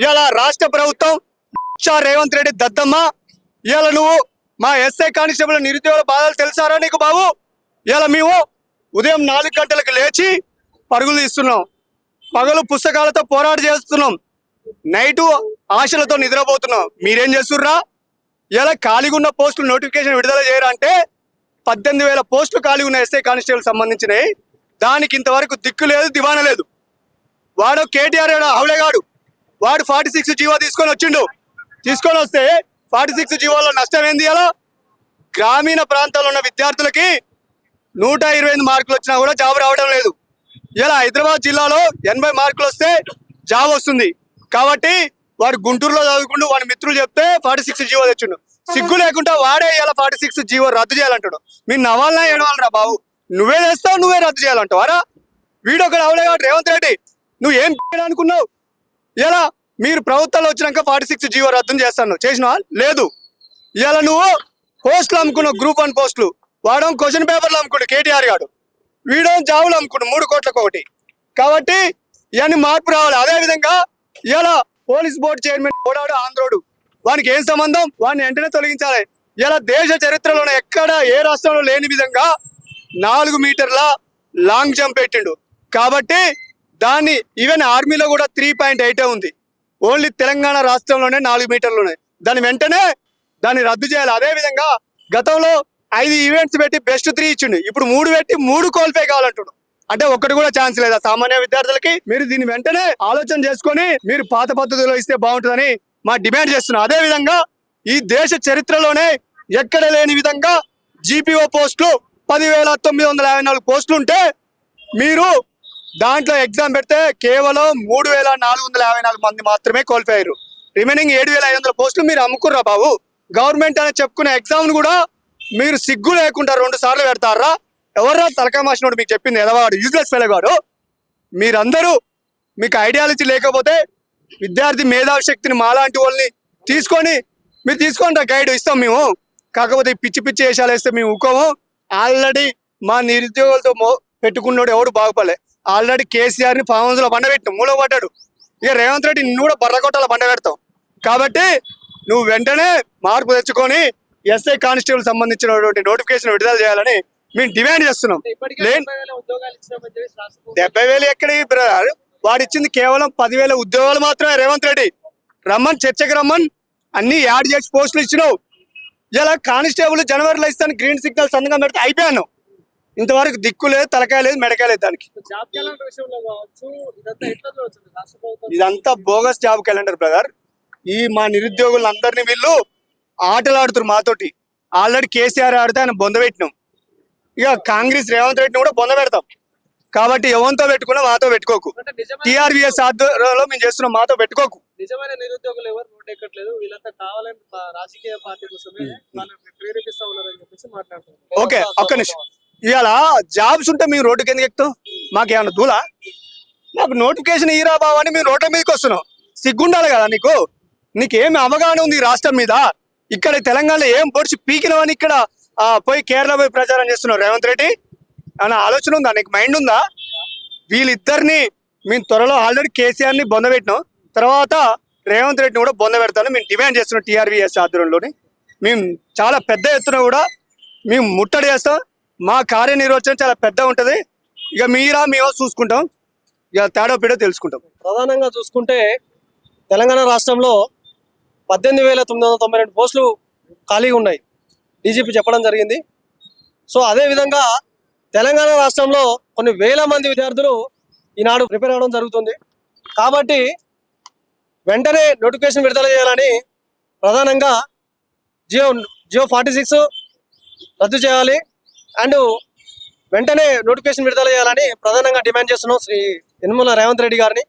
ఇలా రాష్ట్ర ప్రభుత్వం రేవంత్ రెడ్డి దద్దమ్మ ఇలా నువ్వు మా ఎస్ఐ కానిస్టేబుల్ నిరుద్యోగుల బాధలు తెలుసారా నీకు బాబు? ఇలా మేము ఉదయం 4 గంటలకు లేచి పరుగులు తీస్తున్నాం, పగలు పుస్తకాలతో పోరాట చేస్తున్నాం, నైటు ఆశలతో నిద్రపోతున్నాం. మీరేం చేస్తుర్రా? ఇలా ఖాళీగా ఉన్న పోస్టులు నోటిఫికేషన్ విడుదల చేయరంటే 18,000 పోస్టులు ఖాళీ ఉన్న ఎస్ఐ కానిస్టేబుల్ సంబంధించినవి. దానికి ఇంతవరకు దిక్కు లేదు, దివాన లేదు. వాడు కేటీఆర్ హౌలేగాడు, వాడు 46 జీవో తీసుకొని వస్తే 46 జీవోలో నష్టం ఏంది? అలా గ్రామీణ ప్రాంతాల్లో ఉన్న విద్యార్థులకి 125 మార్కులు వచ్చినా కూడా జాబ్ రావడం లేదు. ఇలా హైదరాబాద్ జిల్లాలో 80 మార్కులు వస్తే జాబ్ వస్తుంది. కాబట్టి వాడు గుంటూరులో చదువుకుంటూ వాడి మిత్రులు చెప్తే 46 జీవో తెచ్చిండు. సిగ్గు లేకుండా వాడే ఇలా 46 జీవో రద్దు చేయాలంటాడు. మీరు నవ్వాలన్నా ఏడవాలరా బాబు? నువ్వే చేస్తావు, నువ్వే రద్దు చేయాలంటావారా? వీడు ఒకటి అవలేగా రేవంత్ రెడ్డి, నువ్వు ఏం అనుకున్నావు? ఇలా మీరు ప్రభుత్వంలో వచ్చినాక 46 జీవో రద్దు చేస్తాను చేసినా లేదు. ఇలా నువ్వు పోస్టులు అమ్ముకున్నావు, గ్రూప్ 1 పోస్టులు. వాడు క్వశ్చన్ పేపర్లు అమ్ముకుంటు కేటీఆర్ గాడు, వీడో జాబులు అమ్ముకుంటు 3 కోట్లకు ఒకటి. కాబట్టి ఇవన్నీ మార్పు రావాలి. అదేవిధంగా ఇలా పోలీస్ బోర్డు చైర్మన్ ఓడాడు ఆంధ్రోడు, వానికి ఏం సంబంధం? వాడిని వెంటనే తొలగించాలి. ఇలా దేశ చరిత్రలోనే ఎక్కడ ఏ రాష్ట్రంలో లేని విధంగా 4 మీటర్ల లాంగ్ జంప్ పెట్టిండు. కాబట్టి దాన్ని ఈవెన్ ఆర్మీలో కూడా 3.8 ఉంది. ఓన్లీ తెలంగాణ రాష్ట్రంలోనే 4 మీటర్లు ఉన్నాయి. దాన్ని రద్దు చేయాలి. అదేవిధంగా గతంలో 5 ఈవెంట్స్ పెట్టి బెస్ట్ 3 ఇచ్చిండు, ఇప్పుడు 3 పెట్టి 3 క్వాలిఫై కావాలంటుడు. అంటే ఒక్కటి కూడా ఛాన్స్ లేదా సామాన్య విద్యార్థులకి? మీరు దీన్ని వెంటనే ఆలోచన చేసుకొని మీరు పాత పద్ధతిలో ఇస్తే బాగుంటుందని మా డిమాండ్ చేస్తున్నాం. అదే విధంగా ఈ దేశ చరిత్రలోనే ఎక్కడ లేని విధంగా జీపీఓ పోస్టులు 10,954 పోస్టులు ఉంటే మీరు దాంట్లో ఎగ్జామ్ పెడితే కేవలం 3,454 మంది మాత్రమే క్వాలిఫై అయ్యారు. రిమైనింగ్ 7,500 పోస్టులు మీరు అమ్ముకుర్రా బాబు. గవర్నమెంట్ అని చెప్పుకునే ఎగ్జామ్ కూడా మీరు సిగ్గు లేకుండా 2 సార్లు పెడతారా? ఎవర్రా తలకాయ మాసినోడు మీకు చెప్పింది? ఎదవాడు యూజ్లెస్ ఫెలోగాడు. మీరందరూ మీకు ఐడియాలజీ లేకపోతే విద్యార్థి మేధావి శక్తిని మాలాంటి వాళ్ళని మీరు తీసుకోండి, గైడ్ ఇస్తాం మేము. కాకపోతే పిచ్చి వేషాలు వేస్తే మేము ఊకోము. ఆల్రెడీ మా నిరుద్యోగులతో పెట్టుకున్నాడు ఎవడు బాగుపడలే. ఆల్రెడీ కేసీఆర్ని ఫామ్ హౌస్లో బండబెట్టాం, మూల పడ్డాడు. ఇక రేవంత్ రెడ్డి నిన్ను కూడా బర్రకొట్టాల బండ పెడతాం. కాబట్టి నువ్వు వెంటనే మార్పు తెచ్చుకొని ఎస్ఐ కానిస్టేబుల్ సంబంధించినటువంటి నోటిఫికేషన్ విడుదల చేయాలని మేము డిమాండ్ చేస్తున్నాం. 70,000 ఎక్కడి బ్రదర్? వాడు ఇచ్చింది కేవలం 10,000 ఉద్యోగాలు మాత్రమే. రేవంత్ రెడ్డి చర్చకి రమ్మని అన్ని యాడ్ చేసి పోస్టులు ఇచ్చినావు. ఇలా కానిస్టేబుల్ జనవరిలో ఇస్తాను గ్రీన్ సిగ్నల్ సంతకం పెడితే అయిపోయాను. ఇంతవరకు దిక్కు లేదు, తలకాయ లేదు, మెడకాయ లేదు. దానికి ఇదంతా బోగస్ జాబ్ క్యాలెండర్ బ్రదర్. ఈ మా నిరుద్యోగులందరినీ వీళ్ళు ఆటలు ఆడుతున్నారు మాతోటి. ఆల్రెడీ కేసీఆర్ ఆడితే ఆయన బొంద పెట్టినాం. ఇక కాంగ్రెస్ రేవంత్ రెడ్డిని కూడా బొంద పెడతాం. కాబట్టి ఎవరితో పెట్టుకున్నా మాతో పెట్టుకోకు. టీఆర్వీఎస్ ఆధ్వర్యంలో మేము చేస్తున్నాం, మాతో పెట్టుకోకు. నిజమైన నిరుద్యోగులు ఎవరు రోడ్డు ఎక్కట్లేదు, వీళ్ళంతా కావాలని రాజకీయ పార్టీ కోసమే ప్రేరేపిస్తా ఉన్నారని చెప్పేసి మాట్లాడుతున్నారు. ఓకే, ఒక్క నిమిషం. ఇవాళ జాబ్స్ ఉంటే మేము రోడ్డుకి ఎందుకు ఎక్కుతాం? మాకేమన్నా దూలా? మాకు నోటిఫికేషన్ ఇరా బావా అని మేము రోడ్ల మీదకి వస్తున్నాం. సిగ్గుండాలి కదా నీకేమి అవగాహన ఉంది ఈ రాష్ట్రం మీద? ఇక్కడ తెలంగాణలో ఏం పొడిచి పీకినవని ఇక్కడ పోయి కేరళ పోయి ప్రచారం చేస్తున్నావు రేవంత్ రెడ్డి. అన్న ఆలోచన ఉందా నీకు? మైండ్ ఉందా? వీళ్ళిద్దరిని మేము త్వరలో ఆల్రెడీ కేసీఆర్ని బొందబెట్టినాం, తర్వాత రేవంత్ రెడ్డిని కూడా బొంద పెడతాను మేము డిమాండ్ చేస్తున్నాం. టీఆర్వీఎస్ ఆధ్వర్యంలోని మేము చాలా పెద్ద ఎత్తున కూడా మేము ముట్టడి చేస్తాం. మా కార్యనిర్వచనం చాలా పెద్దగా ఉంటుంది. ఇక మేము చూసుకుంటాం, ఇక తేడా పీడో తెలుసుకుంటాం. ప్రధానంగా చూసుకుంటే తెలంగాణ రాష్ట్రంలో 18,992 పోస్టులు ఖాళీగా ఉన్నాయి, డీజీపీ చెప్పడం జరిగింది. సో అదేవిధంగా తెలంగాణ రాష్ట్రంలో కొన్ని వేల మంది విద్యార్థులు ఈనాడు ప్రిపేర్ అవ్వడం జరుగుతుంది. కాబట్టి వెంటనే నోటిఫికేషన్ విడుదల చేయాలని ప్రధానంగా జియో 46 రద్దు చేయాలి అండ్ వెంటనే నోటిఫికేషన్ విడుదల చేయాలని ప్రధానంగా డిమాండ్ చేస్తున్నాం శ్రీ యనమల రేవంత్ రెడ్డి గారిని.